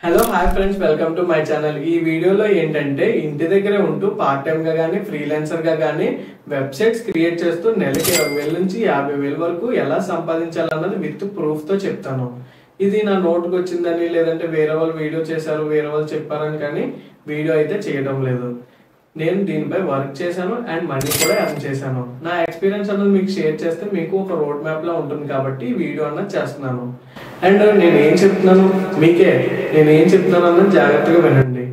Hello hi friends, welcome to my channel. ఈ వీడియోలో ఏంటంటే ఇంటి దగ్గరే ఉంటూ పార్ట్ టైం గా కానీ ఫ్రీలాన్సర్ గా కానీ వెబ్సైట్స్ క్రియేట్ చేస్తూ నెలకి 20,000 నుంచి 50,000 వరకు ఎలా సంపాదించాలన్నది విత్ ప్రూఫ్ తో చెప్తాను. ఇది నా నోట్కి వచ్చిందని లేదంటే వేరే వాళ్ళు వీడియో చేశారు, వేరే వాళ్ళు చెప్పారని కానీ వీడియో అయితే చేయడం లేదు. నేను దీనిపై వర్క్ చేశాను అండ్ మనీ కూడా ఎర్న్ చేశాను. నా ఎక్స్పీరియన్స్ అన్నది మీకు షేర్ చేస్తే మీకు ఒక రోడ్ మ్యాప్ లా ఉంటుంది కాబట్టి ఈ వీడియో అన్నది చేస్తున్నాను. అండ్ నేనేం చెప్తున్నాను అన్నది జాగ్రత్తగా వినండి.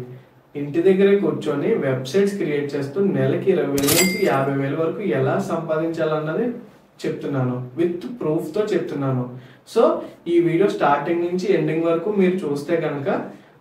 ఇంటి దగ్గరే కూర్చొని వెబ్సైట్స్ క్రియేట్ చేస్తూ నెలకి 20,000 నుంచి 50,000 వరకు ఎలా సంపాదించాలన్నది చెప్తున్నాను, విత్ ప్రూఫ్ తో చెప్తున్నాను. సో ఈ వీడియో స్టార్టింగ్ నుంచి ఎండింగ్ వరకు మీరు చూస్తే కనుక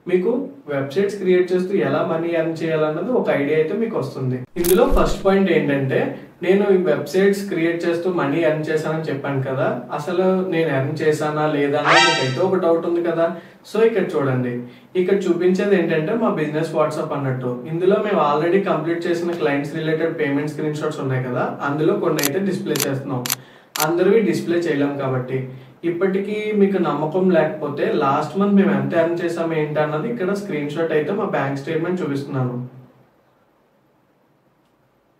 మీకు వెబ్సైట్స్ క్రియేట్ చేస్తూ ఎలా మనీ ఎర్న్ చేయాలన్నది ఒక ఐడియా అయితే మీకు వస్తుంది. ఇందులో ఫస్ట్ పాయింట్ ఏంటంటే, నేను ఈ వెబ్సైట్స్ క్రియేట్ చేస్తూ మనీ ఎర్న్ చేశానని చెప్పాను కదా, అసలు నేను ఎర్న్ చేశానా లేదా అని మీకైతే ఒక డౌట్ ఉంది కదా. సో ఇక్కడ చూడండి, ఇక్కడ చూపించేది ఏంటంటే మా బిజినెస్ వాట్సాప్ అన్నట్టు. ఇందులో మేము ఆల్రెడీ కంప్లీట్ చేసిన clients related payment screen shots ఉన్నాయి కదా, అందులో కొన్ని అయితే డిస్ప్లే చేస్తున్నాం. అందరివి డిస్ప్లే చేయలేం కాబట్టి ఇప్పటికీ మీకు నమ్మకం లేకపోతే లాస్ట్ మంత్ మేము ఎంత ఎర్న్ చేసాము ఏంటి అన్నది ఇక్కడ స్క్రీన్ షాట్ అయితే మా బ్యాంక్ స్టేట్మెంట్ చూపిస్తున్నాను.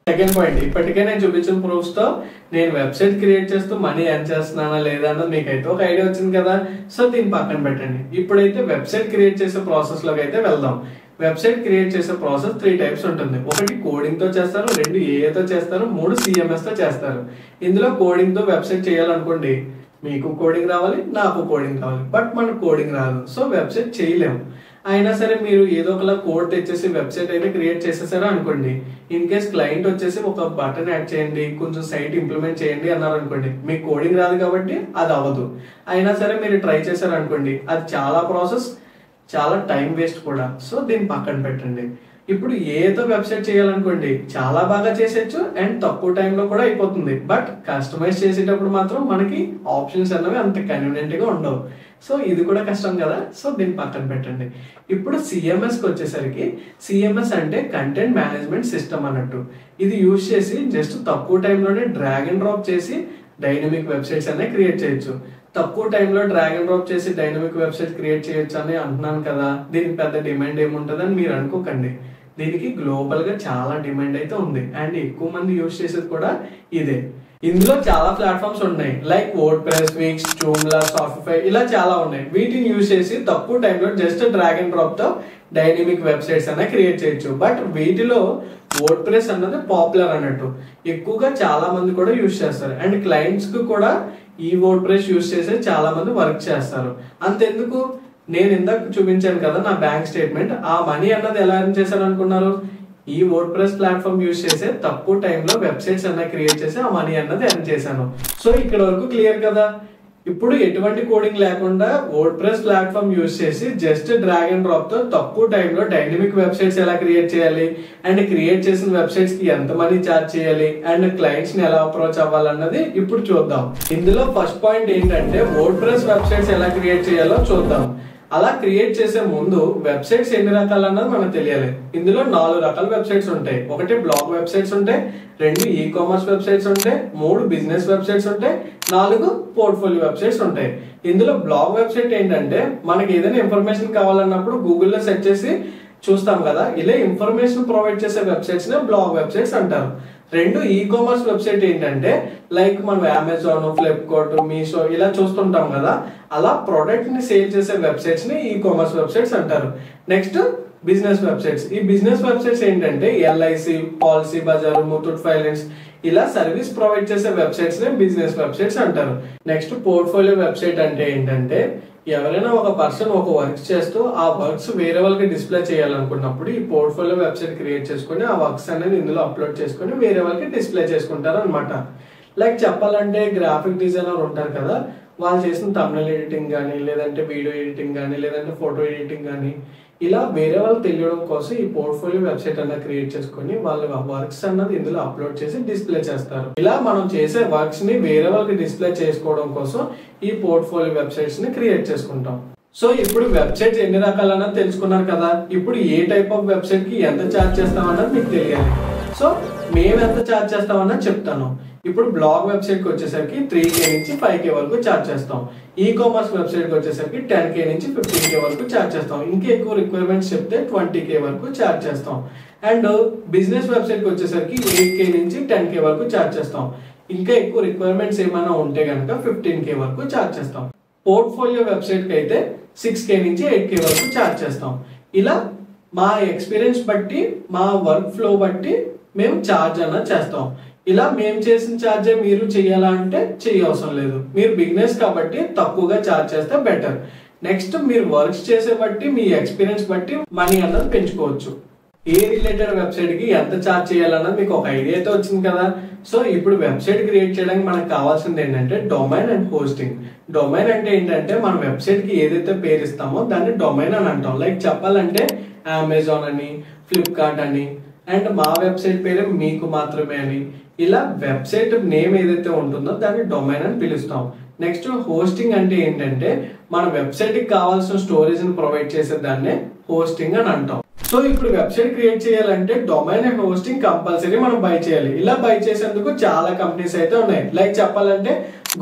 సెకండ్ పాయింట్, ఇప్పటికే నేను చూపించిన ప్రూఫ్స్ తో నేను వెబ్సైట్ క్రియేట్ చేస్తూ మనీ ఎర్న్ చేస్తున్నానా లేదా అన్నది మీకైతే ఒక ఐడియా వచ్చింది కదా. సో దీన్ని పక్కన పెట్టండి. ఇప్పుడైతే వెబ్సైట్ క్రియేట్ చేసే ప్రాసెస్ లోకి అయితే వెళ్దాం. వెబ్సైట్ క్రియేట్ చేసే ప్రాసెస్ 3 టైప్స్ ఉంటుంది. ఒకటి కోడింగ్ తో చేస్తారు, 2 ఏఏ తో చేస్తారు, 3 సిఎంఎస్ తో చేస్తారు. ఇందులో కోడింగ్ తో వెబ్సైట్ చేయాలనుకోండి, మీకు కోడింగ్ రావాలి, నాకు కోడింగ్ రావాలి, బట్ మనకు కోడింగ్ రాదు, సో వెబ్సైట్ చేయలేము. అయినా సరే మీరు ఏదో ఒకలా కోడ్ తెచ్చేసి వెబ్సైట్ అయితే క్రియేట్ చేసేసారా అనుకోండి, ఇన్ కేస్ క్లయింట్ వచ్చేసి ఒక బటన్ యాడ్ చేయండి, కొంచెం సైట్ ఇంప్లిమెంట్ చేయండి అన్నారు అనుకోండి, మీకు కోడింగ్ రాదు కాబట్టి అది అవ్వదు. అయినా సరే మీరు ట్రై చేశారు అనుకోండి, అది చాలా ప్రాసెస్, చాలా టైం వేస్ట్ కూడా. సో దీన్ని పక్కన పెట్టండి. ఇప్పుడు ఏదో వెబ్సైట్ చేయాలనుకోండి, చాలా బాగా చేసేయచ్చు అండ్ తక్కువ టైంలో కూడా అయిపోతుంది. బట్ కస్టమైజ్ చేసేటప్పుడు మాత్రం మనకి ఆప్షన్స్ అన్నవి అంత కన్వీనియంట్ గా ఉండవు. సో ఇది కూడా కష్టం కదా. సో దీన్ని పక్కన పెట్టండి. ఇప్పుడు సిఎంఎస్ కి వచ్చేసరికి, సిఎంఎస్ అంటే కంటెంట్ మేనేజ్మెంట్ సిస్టమ్ అన్నట్టు. ఇది యూజ్ చేసి జస్ట్ తక్కువ టైంలోనే డ్రాగ్ అండ్ డ్రాప్ చేసి డైనమిక్ వెబ్సైట్స్ అనేవి క్రియేట్ చేయొచ్చు. తక్కువ టైంలో డ్రాగ్ అండ్ డ్రాప్ చేసి డైనమిక్ వెబ్సైట్ క్రియేట్ చేయొచ్చు అని అంటున్నాను కదా, దీనికి పెద్ద డిమాండ్ ఏముంటుంది అని మీరు అనుకోకండి. దీనికి గ్లోబల్ గా చాలా డిమాండ్ అయితే ఉంది అండ్ ఎక్కువ మంది యూజ్ చేసేది కూడా ఇదే. ఇందులో చాలా ప్లాట్ఫామ్స్ ఉన్నాయి, like word press, Vicks, Joomla, Shopify, ఇలా చాలా ఉన్నాయి. వీటిని యూజ్ చేసి తక్కువ టైంలో జస్ట్ డ్రాగ్ అండ్ డ్రాప్ తో డైనమిక్ వెబ్సైట్స్ అనేవి క్రియేట్ చేయొచ్చు. బట్ వీటిలో వర్డ్ ప్రెస్ అన్నది పాపులర్ అన్నట్టు, ఎక్కువగా చాలా మంది కూడా యూజ్ చేస్తారు అండ్ క్లయింట్స్ కు కూడా ఈ వర్డ్ ప్రెస్ యూజ్ చేసే చాలా మంది వర్క్ చేస్తారు. అంతెందుకు, నేను ఇందాక చూపించాను కదా నా బ్యాంక్ స్టేట్మెంట్, ఆ మనీ అన్నది ఎలా ఎర్న్ చేశాను అనుకున్నారు? ఈ వర్డ్ ప్రెస్ ప్లాట్ఫామ్ యూజ్ చేసే తక్కువ టైంలో వెబ్సైట్స్ అన్నది క్రియేట్ చేసి ఆ మనీ అన్నది ఎర్న్ చేశాను. సో ఇక్కడ వరకు క్లియర్ కదా. ఇప్పుడు ఎటువంటి కోడింగ్ లేకుండా వర్డ్ ప్రెస్ ప్లాట్ఫామ్ యూజ్ చేసి జస్ట్ డ్రాగ్ అండ్ డ్రాప్ తో తక్కువ టైంలో డైనమిక్ వెబ్సైట్స్ ఎలా క్రియేట్ చేయాలి అండ్ క్రియేట్ చేసిన వెబ్సైట్స్ కి ఎంత మనీ చార్జ్ చేయాలి అండ్ క్లయింట్స్ ని ఎలా అప్రోచ్ అవ్వాలన్నది ఇప్పుడు చూద్దాం. ఇందులో ఫస్ట్ పాయింట్ ఏంటంటే, వర్డ్ ప్రెస్ వెబ్సైట్స్ ఎలా క్రియేట్ చేయాలో చూద్దాం. అలా క్రియేట్ చేసే ముందు వెబ్సైట్స్ ఎన్ని రకాలు అన్నది మనకు తెలియాలి. ఇందులో 4 రకాల వెబ్సైట్స్ ఉంటాయి. 1 బ్లాగ్ వెబ్సైట్స్ ఉంటాయి, 2 ఈ కామర్స్ వెబ్సైట్స్ ఉంటాయి, 3 బిజినెస్ వెబ్సైట్స్ ఉంటాయి, 4 పోర్ట్ఫోలియో వెబ్సైట్స్ ఉంటాయి. ఇందులో బ్లాగ్ వెబ్సైట్ ఏంటంటే, మనకి ఏదైనా ఇన్ఫర్మేషన్ కావాలన్నప్పుడు గూగుల్లో సెర్చ్ చేసి చూస్తాం కదా, ఇలా ఇన్ఫర్మేషన్ ప్రొవైడ్ చేసే వెబ్సైట్స్ నే బ్లాగ్ వెబ్సైట్స్ అంటారు. 2 ఈ కామర్స్ వెబ్సైట్ ఏంటంటే, లైక్ మనం అమెజాన్, ఫ్లిప్కార్ట్, మీషో ఇలా చూస్తుంటాం కదా, అలా ప్రొడక్ట్ ని సేల్ చేసే వెబ్సైట్స్ ని ఈ కామర్స్ వెబ్సైట్స్ అంటారు. Next business websites. ఈ బిజినెస్ వెబ్సైట్స్ ఏంటంటే LIC, Policybazaar, Muthoot Finance ఇలా సర్వీస్ ప్రొవైడ్ చేసే వెబ్సైట్స్ ని బిజినెస్ వెబ్సైట్స్ అంటారు. నెక్స్ట్ పోర్ట్ఫోలియో వెబ్సైట్ అంటే ఏంటంటే, ఎవరైనా ఒక పర్సన్ ఒక వర్క్స్ చేస్తూ ఆ వర్క్స్ వేరే వాళ్ళకి డిస్ప్లే చేయాలనుకున్నప్పుడు ఈ పోర్ట్ఫోలియో వెబ్సైట్ క్రియేట్ చేసుకుని ఆ వర్క్స్ అనేది ఇందులో అప్లోడ్ చేసుకుని వేరే వాళ్ళకి డిస్ప్లే చేసుకుంటారు అనమాట. లైక్ చెప్పాలంటే గ్రాఫిక్ డిజైనర్ ఉంటారు కదా, వాళ్ళు చేసిన థంబ్నెయిల్ ఎడిటింగ్ కానీ, లేదంటే వీడియో ఎడిటింగ్ కానీ, లేదంటే ఫోటో ఎడిటింగ్ కానీ, ఇలా వేరే వాళ్ళు తెలియడం కోసం ఈ పోర్ట్ఫోలియో వెబ్సైట్ అన్నది క్రియేట్ చేసుకుని వాళ్ళ వర్క్స్ అన్నది ఇందులో అప్లోడ్ చేసి డిస్ప్లే చేస్తారు. ఇలా మనం చేసే వర్క్స్ ని వేరే వాళ్ళకి డిస్ప్లే చేసుకోవడం కోసం ఈ పోర్ట్ఫోలియో వెబ్సైట్స్ ని క్రియేట్ చేసుకుంటాం. సో ఇప్పుడు వెబ్సైట్స్ ఎన్ని రకాలన్నది తెలుసుకున్నారు కదా. ఇప్పుడు ఏ టైప్ ఆఫ్ వెబ్సైట్ కి ఎంత ఛార్జ్ చేస్తామన్నది మీకు తెలియాలి. సో మేము ఎంత ఛార్జ్ చేస్తామన్నది చెప్తాను. ఇప్పుడు బ్లాగ్ వెబ్సైట్ కి వచ్చేసరికి 3K నుంచి 5K వరకు ఛార్జ్ చేస్తాం. ఈ కామర్స్ వెబ్సైట్ కి వచ్చేసరికి 10K నుంచి 15K వరకు ఛార్జ్ చేస్తాం. ఇంకా ఎక్కువ రిక్వైర్మెంట్స్ చెప్తే 20K వరకు ఛార్జ్ చేస్తాం. అండ్ బిజినెస్ వెబ్సైట్ కి వచ్చేసరికి 8K నుంచి 10K వరకు ఛార్జ్ చేస్తాం. ఇంకా ఎక్కువ రిక్వైర్మెంట్స్ ఏమైనా ఉంటే కనుక 15K వరకు ఛార్జ్ చేస్తాం. పోర్ట్ఫోలియో వెబ్సైట్ కి అయితే 6K నుంచి 8K వరకు ఛార్జ్ చేస్తాం. ఇలా మా ఎక్స్పీరియన్స్ బట్టి మా వర్క్ ఫ్లో బట్టి మేము ఛార్జ్ అన్నది చేస్తాం. ఇలా మేము చేసిన ఛార్జే మీరు చేయాలా అంటే చేయవసరం లేదు. మీరు బిజినెస్ కాబట్టి తక్కువగా ఛార్జ్ చేస్తే బెటర్. నెక్స్ట్ మీరు వర్క్స్ చేసే బట్టి మీ ఎక్స్పీరియన్స్ బట్టి మనీ అన్నది పెంచుకోవచ్చు. ఏ రిలేటెడ్ వెబ్సైట్ కి ఎంత ఛార్జ్ చేయాలన్నది మీకు ఒక ఐడియా అయితే వచ్చింది కదా. సో ఇప్పుడు వెబ్సైట్ క్రియేట్ చేయడానికి మనకు కావాల్సింది ఏంటంటే డొమైన్ అండ్ హోస్టింగ్. డొమైన్ అంటే ఏంటంటే మన వెబ్సైట్ కి ఏదైతే పేరు ఇస్తామో దాన్ని డొమైన్ అని అంటాం. లైక్ చెప్పాలంటే అమెజాన్ అని, ఫ్లిప్కార్ట్ అని, అండ్ మా వెబ్సైట్ పేరు మీకు మాత్రమే అని, ఇలా వెబ్సైట్ నేమ్ ఏదైతే ఉంటుందో దాన్ని డొమైన్ అని పిలుస్తాం. నెక్స్ట్ హోస్టింగ్ అంటే ఏంటంటే మన వెబ్సైట్ కి కావాల్సిన స్టోరేజ్ ని ప్రొవైడ్ చేసే దాన్నే హోస్టింగ్ అని అంటాం. సో ఇప్పుడు వెబ్సైట్ క్రియేట్ చేయాలంటే డొమైన్ అండ్ హోస్టింగ్ కంపల్సరీ మనం బై చేయాలి. ఇలా బై చేసేందుకు చాలా కంపెనీస్ అయితే ఉన్నాయి. లైక్ చెప్పాలంటే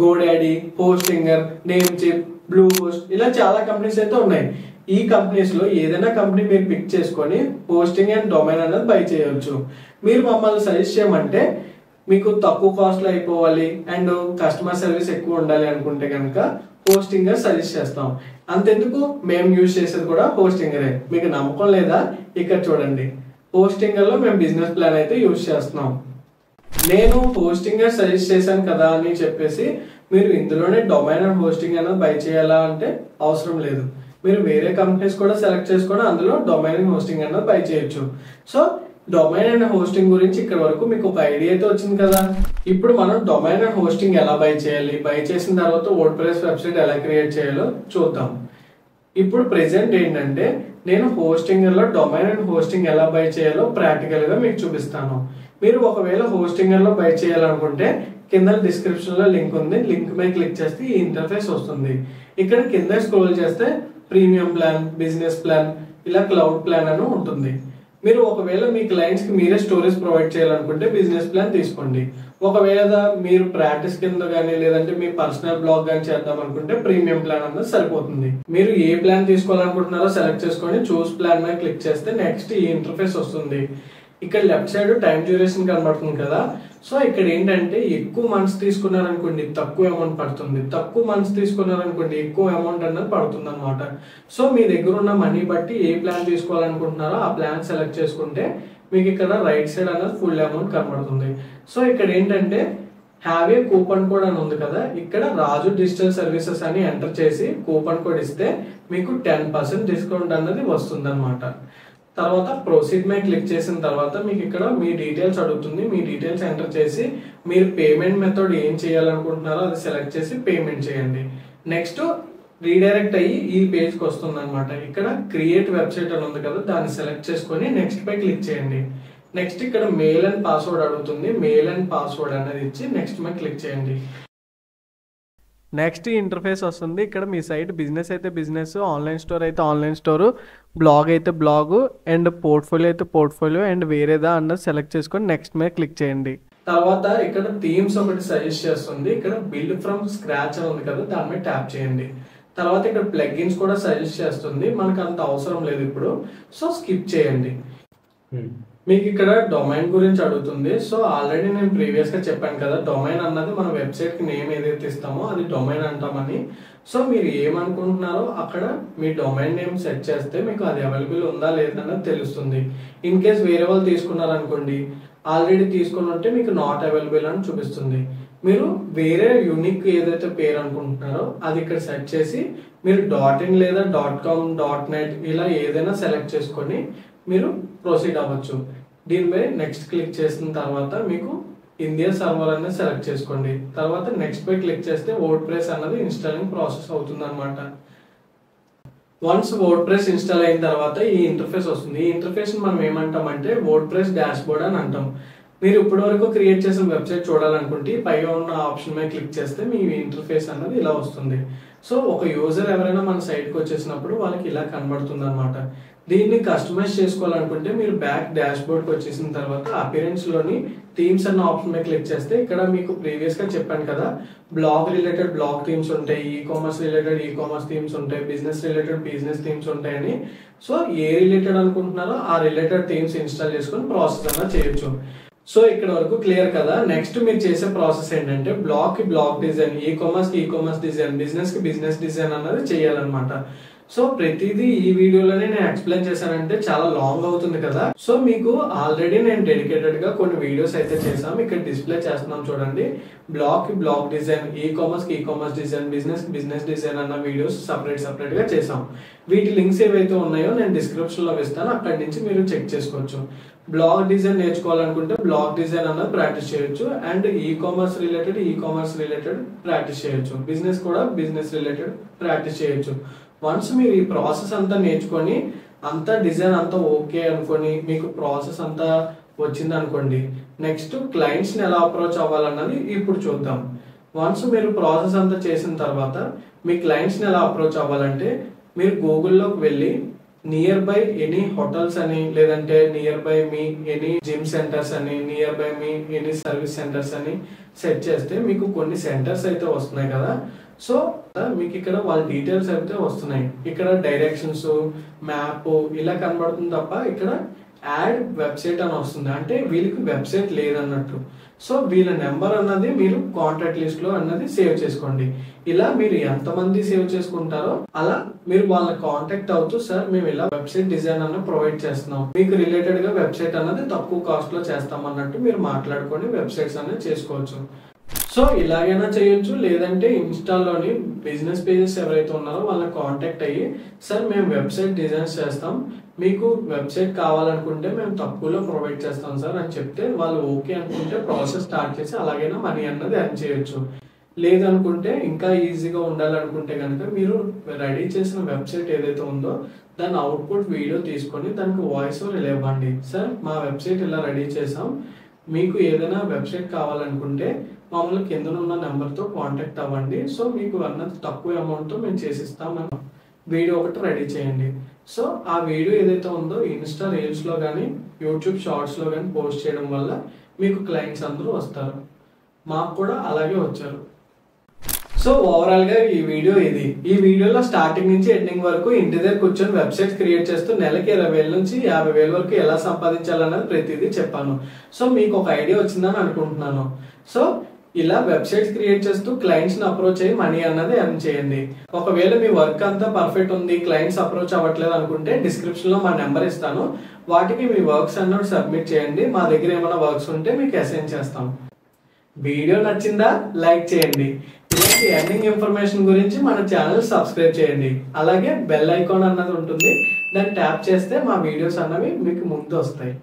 గోడాడీ, హోస్టింగర్, నేమ్చిప్, బ్లూ హోస్ట్, ఇలా చాలా కంపెనీస్ అయితే ఉన్నాయి. ఈ కంపెనీస్ లో ఏదైనా కంపెనీ మీరు పిక్ చేసుకొని హోస్టింగ్ అండ్ డొమైన్ అనేది బై చేయవచ్చు. మీరు మమ్మల్ని సజెస్ట్ చేయమంటే మీకు తక్కువ కాస్ట్ లో అయిపోవాలి అండ్ కస్టమర్ సర్వీస్ ఎక్కువ ఉండాలి అనుకుంటే కనుక హోస్టింగర్ సజెస్ట్ చేస్తాం. అంతెందుకు మేము యూజ్ చేసేది కూడా హోస్టింగరే. మీకు నమ్మకం లేదా? ఇక్కడ చూడండి, హోస్టింగర్ లో మేము బిజినెస్ ప్లాన్ అయితే యూజ్ చేస్తున్నాం. నేను హోస్టింగర్ సజెస్ట్ చేశాను కదా అని చెప్పేసి మీరు ఇందులోనే డొమైన్ అండ్ హోస్టింగ్ అనేది బై చేయాలా అంటే అవసరం లేదు. మీరు వేరే కంపెనీస్ కూడా సెలెక్ట్ చేసుకొని అందులో డొమైన్ అండ్ హోస్టింగ్ అనేది బై చేయొచ్చు. సో డొమైన్ అండ్ హోస్టింగ్ గురించి ఇక్కడ వరకు మీకు ఒక ఐడియా అయితే వచ్చింది కదా. ఇప్పుడు మనం డొమైన్ అండ్ హోస్టింగ్ ఎలా బై చేయాలి, బై చేసిన తర్వాత వర్డ్ప్రెస్ వెబ్సైట్ ఎలా క్రియేట్ చేయాలో చూద్దాం. ఇప్పుడు ప్రెసెంట్ ఏంటంటే నేను హోస్టింగర్ లో డొమైన్ అండ్ హోస్టింగ్ ఎలా బై చేయాలో ప్రాక్టికల్ గా మీకు చూపిస్తాను. మీరు ఒకవేళ హోస్టింగర్ లో బై చేయాలనుకుంటే కింద డిస్క్రిప్షన్ లో లింక్ ఉంది. లింక్ మీద క్లిక్ చేస్తే ఈ ఇంటర్ఫేస్ వస్తుంది. ఇక్కడ కింద స్క్రోల్ చేస్తే ప్రీమియం ప్లాన్, బిజినెస్ ప్లాన్, ఇలా క్లౌడ్ ప్లాన్ అని ఉంటుంది. మీరు ఒకవేళ మీ క్లయింట్స్ కి మీరే స్టోరేజ్ ప్రొవైడ్ చేయాలనుకుంటే బిజినెస్ ప్లాన్ తీసుకోండి. ఒకవేళ మీరు ప్రాక్టీస్ కింద కానీ లేదంటే మీ పర్సనల్ బ్లాగ్ కానీ చేద్దాం అనుకుంటే ప్రీమియం ప్లాన్ అన్నది సరిపోతుంది. మీరు ఏ ప్లాన్ తీసుకోవాలనుకుంటున్నారో సెలెక్ట్ చేసుకొని చూస్ ప్లాన్ మీద క్లిక్ చేస్తే నెక్స్ట్ ఈ ఇంటర్ఫేస్ వస్తుంది. ఇక్కడ లెఫ్ట్ సైడ్ టైం డ్యూరేషన్ కనబడుతుంది కదా. సో ఇక్కడ ఏంటంటే ఎక్కువ మంత్స్ తీసుకున్నారనుకోండి తక్కువ అమౌంట్ పడుతుంది, తక్కువ మంత్స్ తీసుకున్నారనుకోండి ఎక్కువ అమౌంట్ అన్నది పడుతుంది అనమాట. సో మీ దగ్గర ఉన్న మనీ బట్టి ఏ ప్లాన్ తీసుకోవాలనుకుంటున్నారో ఆ ప్లాన్ సెలెక్ట్ చేసుకుంటే మీకు ఇక్కడ రైట్ సైడ్ అనేది ఫుల్ అమౌంట్ కనబడుతుంది. సో ఇక్కడ ఏంటంటే హ్యావ్ ఏ కూపన్ కోడ్ అని ఉంది కదా, ఇక్కడ రాజు డిజిటల్ సర్వీసెస్ అని ఎంటర్ చేసి కూపన్ కోడ్ ఇస్తే మీకు 10% డిస్కౌంట్ అన్నది వస్తుంది అనమాట. తర్వాత ప్రొసీడ్ మీద క్లిక్ చేసిన తర్వాత మీకు ఇక్కడ మీ డీటెయిల్స్ అడుగుతుంది. మీ డీటెయిల్స్ ఎంటర్ చేసి మీరు పేమెంట్ మెథడ్ ఏం చేయాలనుకుంటున్నారో అది సెలెక్ట్ చేసి పేమెంట్ చేయండి. నెక్స్ట్ రీడైరెక్ట్ అయ్యి ఈ పేజ్కి వస్తుంది అనమాట. ఇక్కడ క్రియేట్ వెబ్సైట్ అని ఉంది కదా, దాన్ని సెలెక్ట్ చేసుకొని నెక్స్ట్ పై క్లిక్ చేయండి. నెక్స్ట్ ఇక్కడ మెయిల్ అండ్ పాస్వర్డ్ అడుగుతుంది. మెయిల్ అండ్ పాస్వర్డ్ అనేది ఇచ్చి నెక్స్ట్ మీద క్లిక్ చేయండి. నెక్స్ట్ ఇంటర్ఫేస్ వస్తుంది. ఇక్కడ మీ సైట్ బిజినెస్ అయితే బిజినెస్, ఆన్లైన్ స్టోర్ అయితే ఆన్లైన్ స్టోర్, బ్లాగ్ అయితే బ్లాగ్, అండ్ పోర్ట్ఫోలియో అయితే పోర్ట్ఫోలియో, అండ్ వేరేదా అన్నది సెలెక్ట్ చేసుకొని నెక్స్ట్ మీద క్లిక్ చేయండి. తర్వాత ఇక్కడ థీమ్స్ ఒకటి సజెస్ట్ చేస్తుంది. ఇక్కడ బిల్డ్ ఫ్రమ్ స్క్రాచ్ అని ఉంది కదా, దాని మీద ట్యాప్ చేయండి. తర్వాత ఇక్కడ ప్లగ్ఇన్స్ కూడా సజెస్ట్ చేస్తుంది. మనకు అంత అవసరం లేదు ఇప్పుడు, సో స్కిప్ చేయండి. మీకు ఇక్కడ డొమైన్ గురించి అడుగుతుంది. సో ఆల్రెడీ నేను ప్రీవియస్ గా చెప్పాను కదా, డొమైన్ అన్నది మన వెబ్సైట్ కి నేమ్ ఏదైతే ఇస్తామో అది డొమైన్ అంటామని. సో మీరు ఏమనుకుంటున్నారో అక్కడ మీ డొమైన్ నేమ్ సెట్ చేస్తే మీకు అది అవైలబుల్ ఉందా లేదన్నది తెలుస్తుంది. ఇన్ కేస్ వేరే వాళ్ళు తీసుకున్నారనుకోండి, ఆల్రెడీ తీసుకుని ఉంటే మీకు నాట్ అవైలబుల్ అని చూపిస్తుంది. మీరు వేరే యూనిక్ ఏదైతే పేరు అనుకుంటున్నారో అది ఇక్కడ సెట్ చేసి మీరు .in లేదా .com, .net ఇలా ఏదైనా సెలెక్ట్ చేసుకొని మీరు ప్రొసీడ్ అవ్వచ్చు. దీనిపై నెక్స్ట్ క్లిక్ చేసిన తర్వాత మీకు ఇండియా సర్వర్ అనేది సెలెక్ట్ చేసుకోండి. తర్వాత నెక్స్ట్ పై క్లిక్ చేస్తే వర్డ్ప్రెస్ అన్నది ఇన్స్టాలింగ్ ప్రాసెస్ అవుతుంది అనమాట. వన్స్ వర్డ్ప్రెస్ ఇన్స్టాల్ అయిన తర్వాత ఈ ఇంటర్ఫేస్ వస్తుంది. ఈ ఇంటర్ఫేస్ మనం ఏమంటామంటే వర్డ్ప్రెస్ డాష్బోర్డ్ అని అంటాం. మీరు ఇప్పటి వరకు క్రియేట్ చేసిన వెబ్సైట్ చూడాలనుకుంటే పైగా ఉన్న ఆప్షన్ మీద క్లిక్ చేస్తే మీ ఇంటర్ఫేస్ అన్నది ఇలా వస్తుంది. సో ఒక యూజర్ ఎవరైనా మన సైట్కి వచ్చేసినప్పుడు వాళ్ళకి ఇలా కనబడుతుంది అనమాట. దీన్ని కస్టమైజ్ చేసుకోవాలనుకుంటే మీరు బ్యాక్ డాష్ బోర్డ్కి వచ్చేసిన తర్వాత అపిరెన్స్ లోని థీమ్స్ అన్న ఆప్షన్ మీద క్లిక్ చేస్తే ఇక్కడ మీకు ప్రీవియస్ గా చెప్పాను కదా, బ్లాగ్ రిలేటెడ్ బ్లాగ్ థీమ్స్ ఉంటాయి, e commerce related e commerce themes ఉంటాయి, బిజినెస్ రిలేటెడ్ బిజినెస్ థీమ్స్ ఉంటాయని. సో ఏ రిలేటెడ్ అనుకుంటున్నారో ఆ రిలేటెడ్ థీమ్స్ ఇన్స్టాల్ చేసుకొని ప్రాసెస్ అన్న చేయొచ్చు. సో ఇక్కడ వరకు క్లియర్ కదా. నెక్స్ట్ మీరు చేసే ప్రాసెస్ ఏంటంటే బ్లాగ్ కి blog design, e commerce design, business కి బిజినెస్ డిజైన్ అన్నది చేయాలన్నమాట. సో ప్రతిదీ ఈ వీడియోలోనే నేను ఎక్స్ప్లెయిన్ చేశానంటే చాలా లాంగ్ అవుతుంది కదా. సో మీకు ఆల్రెడీ నేను డెడికేటెడ్ గా కొన్ని వీడియోస్ అయితే చేసాం, ఇక్కడ డిస్ప్లే చేస్తున్నాం చూడండి. బ్లాగ్ కి blog design, e commerce design, business కి బిజినెస్ డిజైన్ అన్న వీడియోస్ సపరేట్ గా చేసాం. వీటి లింక్స్ ఏవైతే ఉన్నాయో నేను డిస్క్రిప్షన్ లో ఇస్తాను, అక్కడి నుంచి మీరు చెక్ చేసుకోవచ్చు. బ్లాగ్ డిజైన్ నేర్చుకోవాలనుకుంటే బ్లాగ్ డిజైన్ అన్నది ప్రాక్టీస్ చేయొచ్చు, and e commerce related practice చేయొచ్చు, బిజినెస్ కూడా బిజినెస్ రిలేటెడ్ ప్రాక్టీస్ చేయొచ్చు. వన్స్ మీరు ఈ ప్రాసెస్ అంతా నేర్చుకొని అంతా డిజైన్ అంతా ఓకే అనుకొని మీకు ప్రాసెస్ అంతా వచ్చింది అనుకోండి, నెక్స్ట్ క్లయింట్స్ ని ఎలా అప్రోచ్ అవ్వాలన్నది ఇప్పుడు చూద్దాం. వన్స్ మీరు ప్రాసెస్ అంతా చేసిన తర్వాత మీ క్లయింట్స్ ని ఎలా అప్రోచ్ అవ్వాలంటే మీరు గూగుల్లోకి వెళ్ళి నియర్ బై ఎనీ హోటల్స్ అని, లేదంటే nearby me any gym centres అని, nearby me any service centres అని సెట్ చేస్తే మీకు కొన్ని సెంటర్స్ అయితే వస్తున్నాయి కదా. సో మీకు ఇక్కడ వాళ్ళ డీటెయిల్స్ అయితే వస్తున్నాయి. ఇక్కడ డైరెక్షన్స్, మ్యాప్ ఇలా కనబడుతుంది తప్ప ఇక్కడ యాడ్ వెబ్సైట్ అని వస్తుంది, అంటే వీళ్ళకి వెబ్సైట్ లేదన్నట్టు. సో వీళ్ళ నెంబర్ అన్నది మీరు కాంటాక్ట్ లిస్ట్ లో అన్నది సేవ్ చేసుకోండి. ఇలా మీరు ఎంతమంది సేవ్ చేసుకుంటారో అలా మీరు వాళ్ళ కాంటాక్ట్ అవుతూ, సార్ మేము ఇలా వెబ్సైట్ డిజైన్ అన్న ప్రొవైడ్ చేస్తున్నాం, మీకు రిలేటెడ్ గా వెబ్సైట్ అన్నది తక్కువ కాస్ట్ లో చేస్తాం అన్నట్టు మీరు మాట్లాడుకొని వెబ్సైట్స్ అనేది చేసుకోవచ్చు. సో ఇలాగైనా చేయొచ్చు, లేదంటే ఇన్స్టాలోని బిజినెస్ పేజెస్ ఎవరైతే ఉన్నారో వాళ్ళని కాంటాక్ట్ అయ్యి, సార్ మేము వెబ్సైట్ డిజైన్స్ చేస్తాం, మీకు వెబ్సైట్ కావాలనుకుంటే మేము తక్కువలో ప్రొవైడ్ చేస్తాం సార్ అని చెప్తే వాళ్ళు ఓకే అనుకుంటే ప్రాసెస్ స్టార్ట్ చేసి అలాగైనా మనీ అన్నది ఎర్న్ చేయొచ్చు. లేదనుకుంటే ఇంకా ఈజీగా ఉండాలనుకుంటే కనుక మీరు రెడీ చేసిన వెబ్సైట్ ఏదైతే ఉందో దాని అవుట్పుట్ వీడియో తీసుకొని దానికి వాయిస్ ఓవర్ ఇలా ఇవ్వండి. సార్ మా వెబ్సైట్ ఇలా రెడీ చేసాం, మీకు ఏదైనా వెబ్సైట్ కావాలనుకుంటే మామూలు కింద ఉన్న నెంబర్తో కాంటాక్ట్ అవ్వండి, సో మీకు అన్నది తక్కువ అమౌంట్తో మేము చేసిస్తాం వీడియో ఒకటి రెడీ చేయండి. సో ఆ వీడియో ఏదైతే ఉందో ఇన్స్టా రీల్స్లో కానీ యూట్యూబ్ షార్ట్స్లో కానీ పోస్ట్ చేయడం వల్ల మీకు క్లయింట్స్ అందరూ వస్తారు. మాకు కూడా అలాగే వచ్చారు. సో ఓవరాల్ గా ఈ వీడియో ఇది. ఈ వీడియోలో స్టార్టింగ్ నుంచి ఎండింగ్ వరకు ఇంటి దగ్గర కూర్చొని వెబ్సైట్ క్రియేట్ చేస్తూ నెలకి 20,000 నుంచి 50,000 వరకు ఎలా సంపాదించాలన్నది ప్రతిదీ చెప్పాను. సో మీకు ఒక ఐడియా వచ్చిందని అనుకుంటున్నాను. సో ఇలా వెబ్సైట్స్ క్రియేట్ చేస్తూ క్లయింట్స్ ని అప్రోచ్ అయ్యి మనీ అన్నది ఎర్న్ చేయండి. ఒకవేళ మీ వర్క్ అంతా పర్ఫెక్ట్ ఉంది, క్లయింట్స్ అప్రోచ్ అవ్వట్లేదు అనుకుంటే డిస్క్రిప్షన్ లో మా నెంబర్ ఇస్తాను, వాటికి మీ వర్క్స్ అన్నది సబ్మిట్ చేయండి. మా దగ్గర ఏమైనా వర్క్స్ ఉంటే మీకు అసైన్ చేస్తాం. వీడియో నచ్చిందా? లైక్ చేయండి. ఇలాంటి ఎర్నింగ్ ఇన్ఫర్మేషన్ గురించి మన ఛానల్ సబ్స్క్రైబ్ చేయండి. అలాగే బెల్ ఐకాన్ అన్నది ఉంటుంది, దాన్ని ట్యాప్ చేస్తే మా వీడియోస్ అన్నవి మీకు ముందు వస్తాయి.